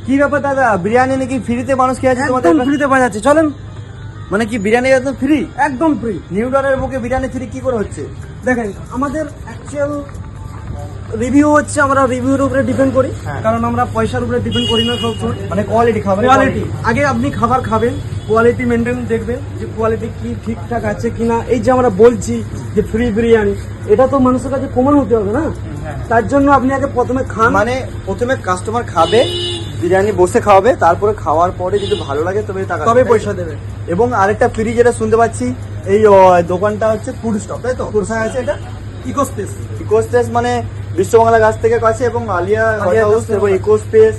কি ব্যাপার দাদা, বিরিয়ানি নাকি ফ্রিতে মানুষ খেয়ে আছে তোমাদের? একদম ফ্রিতে পাওয়া যাচ্ছে, চলেন। মানে কি বিরিয়ানি একদম ফ্রি? একদম ফ্রি। নিউ ডনের বুকে বিরিয়ানি ফ্রি কি করে হচ্ছে? দেখেন আমাদের অ্যাকচুয়াল রিভিউ হচ্ছে, আমরা রিভিউর উপরে ডিপেন্ড করি, হ্যাঁ। কারণ আমরা পয়সার উপরে ডিপেন্ড করি না সবসময়। মানে কোয়ালিটি খাবার, কোয়ালিটি আগে আপনি খাবার খাবেন, কোয়ালিটি মেনটেন দেখবেন যে কোয়ালিটি কি ঠিকঠাক আছে কিনা। এই যে আমরা বলছি যে ফ্রি বিরিয়ানি, এটা তো মানুষের কাছে কমন হতে হবে না, তার জন্য আপনি আগে প্রথমে খান। মানে প্রথমে কাস্টমার খাবে, বিরিয়ানি বসে খাওয়াবে, তারপরে খাওয়ার পরে যদি ভালো লাগে তবে টাকা তবে পয়সা দেবে। এবং আরেকটা ফ্রি যেটা শুনতে পাচ্ছি, এই দোকানটা হচ্ছে ফুড স্টপ, তাই তো? কোথায় আছে এটা? Eco space. ইকো স্পেস মানে বিশ্ববাংলা গাছ থেকে কাছে, এবং আলিয়া হাউস এবং ইকো স্পেস,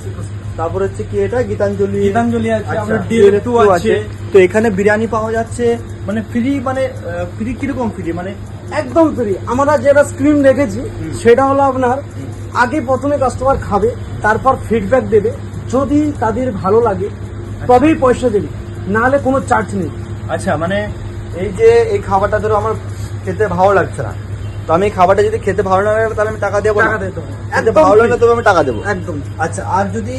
তারপর হচ্ছে কি এটা গীতাঞ্জলি আছে, আচ্ছা, আমরা ডিএল2 আছে। তো এখানে বিরিয়ানি পাওয়া যাচ্ছে মানে ফ্রি, মানে ফ্রি কিরকম ফ্রি? মানে একদম ফ্রি। আমরা যেটা স্ক্রিন রেখেছি সেটা হলো আপনার আগে প্রথমে কাস্টমার খাবে, তারপর ফিডব্যাক দেবে, যদি তাদের ভালো লাগে তবেই পয়সা দেবে, নাহলে কোনো চার্জ নেই। আচ্ছা, মানে এই যে এই খাবারটা ধরো আমার খেতে ভালো লাগছে না, তো আমি এই খাবারটা যদি খেতে ভালো না লাগে তাহলে আমি টাকা দেবো না? টাকা দিতে হবে। খেতে একদম ভালো লাগে না free। তবে আমি টাকা দেবো? একদম। আচ্ছা, আর যদি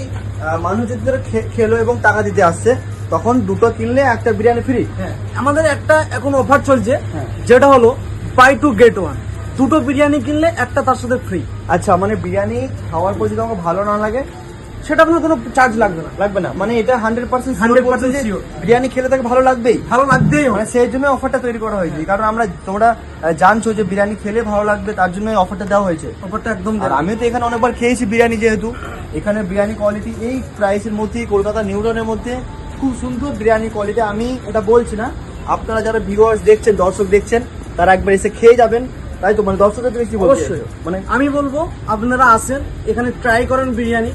মানুষ যদি ধরো খেলো এবং টাকা দিতে আসছে, তখন দুটো কিনলে একটা বিরিয়ানি ফ্রি? হ্যাঁ, আমাদের একটা এখন অফার চলছে, হ্যাঁ। যেটা হলো বাই টু গেট ওয়ান। দুটো বিরিয়ানি কিনলে একটা তার সাথে ফ্রি। আচ্ছা, মানে বিরিয়ানি খাওয়ার পর যদি আমাকে ভালো না লাগে সেটা আপনার কোনো চার্জ লাগবে না। লাগবে না? মানে এটা 100% 100% sure। বিরিয়ানি খেলে তাকে ভালো লাগবেই, ভালো লাগবেই মানে সেই জন্য অফারটা তৈরি করা হয়েছে। কারণ আমরা তোমরা জানছো যে বিরিয়ানি খেলে ভালো লাগবে, তার জন্য অফারটা দেওয়া হয়েছে। অফারটা একদম আর আমিও তো এখানে অনেকবার খেয়েছি বিরিয়ানি, যেহেতু এখানে বিরিয়ানি কোয়ালিটি এই প্রাইসের মধ্যে, কলকাতা নিউ টাউনের মধ্যে খুব সুন্দর বিরিয়ানি কোয়ালিটি। আমি এটা বলছি না, আপনারা যারা ভিউয়ার্স দেখছেন, দর্শক দেখছেন, তারা একবার এসে খেয়ে যাবেন, তাই তো? মানে দর্শকের তো বেশি অবশ্যই। মানে আমি বলবো আপনারা আসেন, এখানে ট্রাই করেন বিরিয়ানি।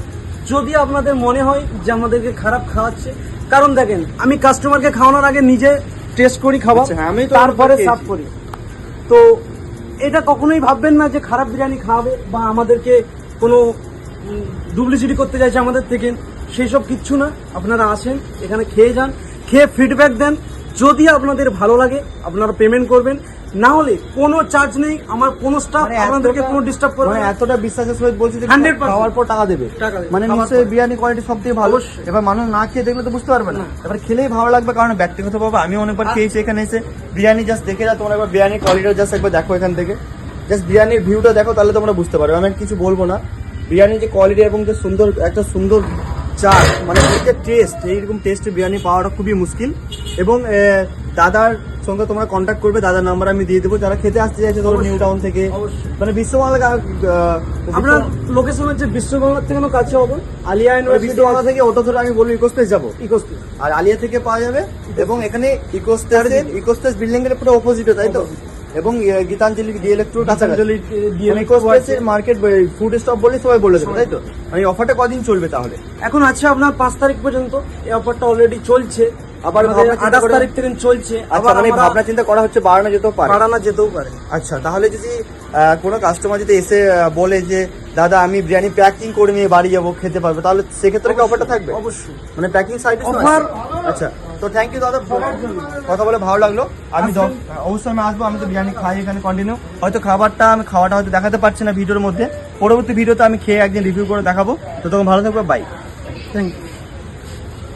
যদি আপনাদের মনে হয় যে আমাদেরকে খারাপ খাওয়াচ্ছে, কারণ দেখেন আমি কাস্টমারকে খাওয়ানোর আগে নিজে টেস্ট করি খাবার, আচ্ছা, আমি তো তারপরে খেয়েছি। সার্ভ করি। তো এটা কখনোই ভাববেন না যে খারাপ বিরিয়ানি খাওয়াবে বা আমাদেরকে কোনো ডুপ্লিসিটি করতে চাইছে আমাদের থেকে, সেই সব কিচ্ছু না। আপনারা আসেন, এখানে খেয়ে যান, খেয়ে ফিডব্যাক দেন। যদি আপনাদের ভালো লাগে আপনারা পেমেন্ট করবেন, না হলে কোনো চার্জ নেই। আমার কোনো স্টাফ মানে আপনাদেরকে কোনো ডিস্টার্ব করবে মানে না। এতটা বিশ্বাসের সহিত বলছি যে 100% খাওয়ার পর টাকা দেবে। টাকা দেবে। মানে খাওয়ার নিশ্চয়ই পর। বিরিয়ানি কোয়ালিটি সব থেকে ভালো। অবশ্যই। এবার মানুষ না খেয়ে দেখলে তো বুঝতে পারবে না, এবার খেলেই ভালো লাগবে। কারণ ব্যক্তিগতভাবে আমি অনেকবার খেয়েছি এখানে এসে বিরিয়ানি। জাস্ট দেখে যাও, তোমরা একবার বিরিয়ানি কোয়ালিটিটা জাস্ট একবার দেখো এখান থেকে, জাস্ট বিরিয়ানির ভিউটা দেখো, তাহলে তোমরা বুঝতে পারবে। আমি কিছু বলবো না, বিরিয়ানির যে কোয়ালিটি এবং যে সুন্দর একটা সুন্দর চাট, মানে এই যে টেস্ট, এইরকম টেস্টের বিরিয়ানি পাওয়াটা খুবই মুশকিল। এবং দাদার সঙ্গে তোমরা কন্ট্যাক্ট করবে, দাদার নাম্বার আমি দিয়ে দেবো। যারা খেতে আসতে চাইছে ধরো নিউ টাউন থেকে, অবশ্যই। মানে বিশ্ববাংলা, আপনার লোকেশন হচ্ছে বিশ্ববাংলার থেকে কাছে হবে, আলিয়া ইউনিভার্সিটি বিশ্ববাংলা থেকে অটো ধরে আমি বলবো ইকো স্পেস যাবো, ইকো স্পেস। আর আলিয়া থেকে পাওয়া যাবে। এবং এখানে ইকো স্পেস বিল্ডিং এর পুরো অপোজিটে, তাই তো? এবং গীতাঞ্জলি ডিএল2 কাছাকাছি ইকো স্পেসের মার্কেট ফুড স্টপ বলে সবাই বলে দেবে, তাই তো? এই অফারটা কদিন চলবে তাহলে? এখন আছে আপনার 5 তারিখ পর্যন্ত। এই অফারটা অলরেডি চলছে, আবার আমাদের ভাবনা চিন্তা 28 করে- তারিখ থেকে চলছে। আচ্ছা, আবার মানে আমরা ভাবনা চিন্তা করা হচ্ছে বাড়ানো যেতেও পারে। বাড়ানো যেতেও পারে। আচ্ছা, তাহলে যদি কোনো কাস্টমার যদি এসে বলে যে দাদা আমি বিরিয়ানি প্যাকিং করে নিয়ে বাড়ি যাবো, খেতে পারবে, তাহলে সেক্ষেত্রে কি অফারটা থাকবে? অবশ্যই। মানে প্যাকিং সার্ভিস Offer- আচ্ছা, তো থ্যাংক ইউ দাদা, কথা বলে ভালো লাগলো। আমি অবশ্যই আমি আসবো, আমি তো বিরিয়ানি খাই এখানে কন্টিনিউ। হয়তো খাবারটা হয়তো দেখাতে পারছি না ভিডিওর মধ্যে, পরবর্তী ভিডিওতে আমি খেয়ে একদিন রিভিউ করে দেখাবো। তো তখন ভালো থাকবে, বাই। Thank you.